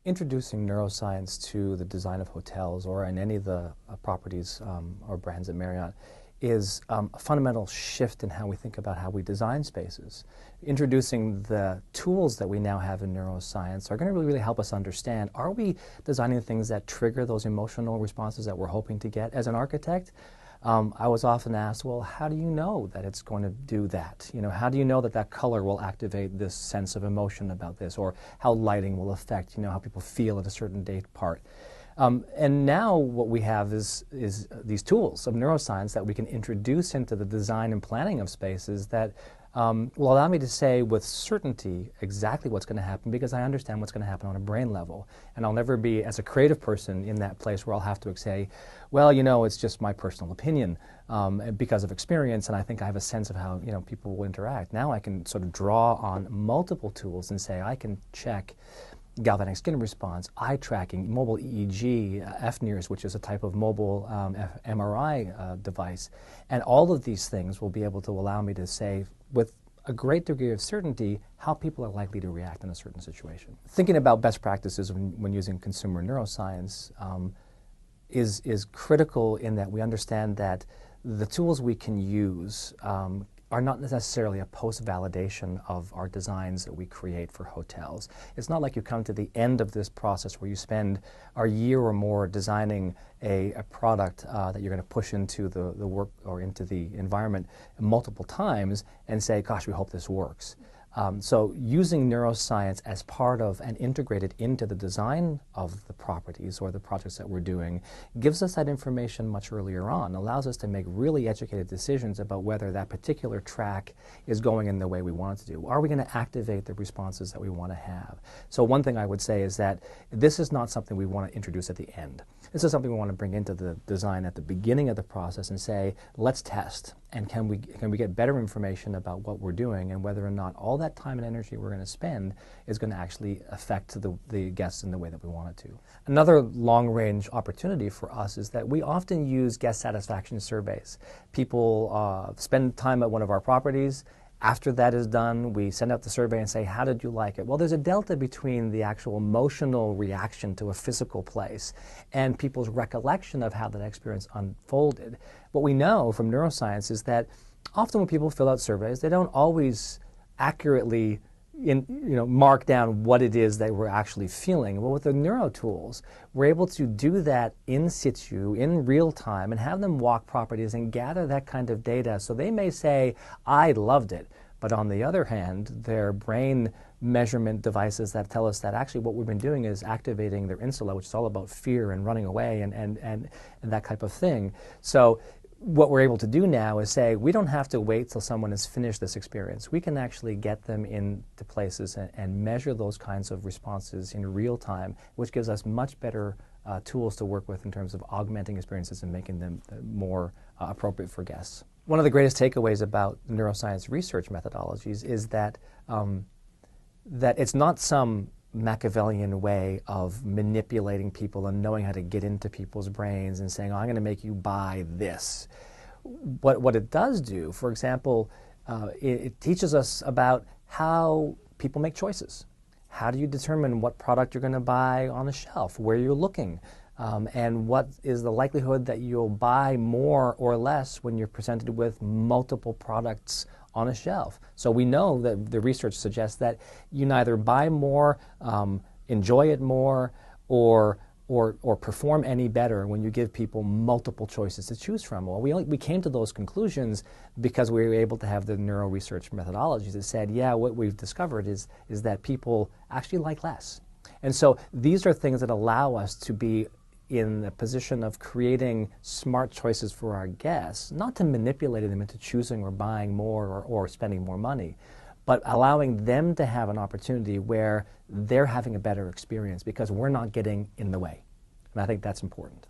Introducing neuroscience to the design of hotels or in any of the properties or brands at Marriott is a fundamental shift in how we think about how we design spaces. Introducing the tools that we now have in neuroscience are going to really help us understand, are we designing things that trigger those emotional responses that we're hoping to get? As an architect, I was often asked, well, how do you know that it's going to do that? You know, how do you know that that color will activate this sense of emotion about this, or how lighting will affect, you know, how people feel at a certain date part? And now what we have is these tools of neuroscience that we can introduce into the design and planning of spaces that will allow me to say with certainty exactly what's going to happen, because I understand what's going to happen on a brain level. And I'll never be, as a creative person, in that place where I'll have to say, well, you know, it's just my personal opinion because of experience, and I think I have a sense of how, you know, people will interact. Now I can sort of draw on multiple tools and say I can check galvanic skin response, eye tracking, mobile EEG, FNIRS, which is a type of mobile MRI device. And all of these things will be able to allow me to say with a great degree of certainty how people are likely to react in a certain situation. Thinking about best practices when using consumer neuroscience is critical in that we understand that the tools we can use are not necessarily a post-validation of our designs that we create for hotels. It's not like you come to the end of this process where you spend a year or more designing a product that you're going to push into the work or into the environment multiple times and say, gosh, we hope this works. So using neuroscience as part of and integrated into the design of the properties or the projects that we're doing gives us that information much earlier on, allows us to make really educated decisions about whether that particular track is going in the way we want it to do. Are we going to activate the responses that we want to have? So one thing I would say is that this is not something we want to introduce at the end. This is something we want to bring into the design at the beginning of the process and say, let's test. And can we get better information about what we're doing and whether or not all that time and energy we're going to spend is going to actually affect the guests in the way that we want it to. Another long-range opportunity for us is that we often use guest satisfaction surveys. People spend time at one of our properties. After that is done, we send out the survey and say, how did you like it? Well, there's a delta between the actual emotional reaction to a physical place and people's recollection of how that experience unfolded. What we know from neuroscience is that often when people fill out surveys, they don't always accurately mark down what it is they were actually feeling. Well, with the neuro tools, we're able to do that in situ, in real time, and have them walk properties and gather that kind of data. So they may say, I loved it. But on the other hand, their brain measurement devices that tell us that actually what we've been doing is activating their insula, which is all about fear and running away and that type of thing. So what we're able to do now is say, we don't have to wait till someone has finished this experience. We can actually get them into places and measure those kinds of responses in real time, which gives us much better tools to work with in terms of augmenting experiences and making them more appropriate for guests. One of the greatest takeaways about neuroscience research methodologies is that that it's not some Machiavellian way of manipulating people and knowing how to get into people's brains and saying, oh, I'm going to make you buy this. What it does do, for example, it teaches us about how people make choices. How do you determine what product you're going to buy on the shelf, where you're looking, and what is the likelihood that you'll buy more or less when you're presented with multiple products on a shelf. So we know that the research suggests that you neither buy more, enjoy it more, or perform any better when you give people multiple choices to choose from. Well, we came to those conclusions because we were able to have the neuro research methodologies that said, yeah, what we've discovered is that people actually like less. And so these are things that allow us to be in the position of creating smart choices for our guests, not to manipulate them into choosing or buying more or spending more money, but allowing them to have an opportunity where they're having a better experience because we're not getting in the way. And I think that's important.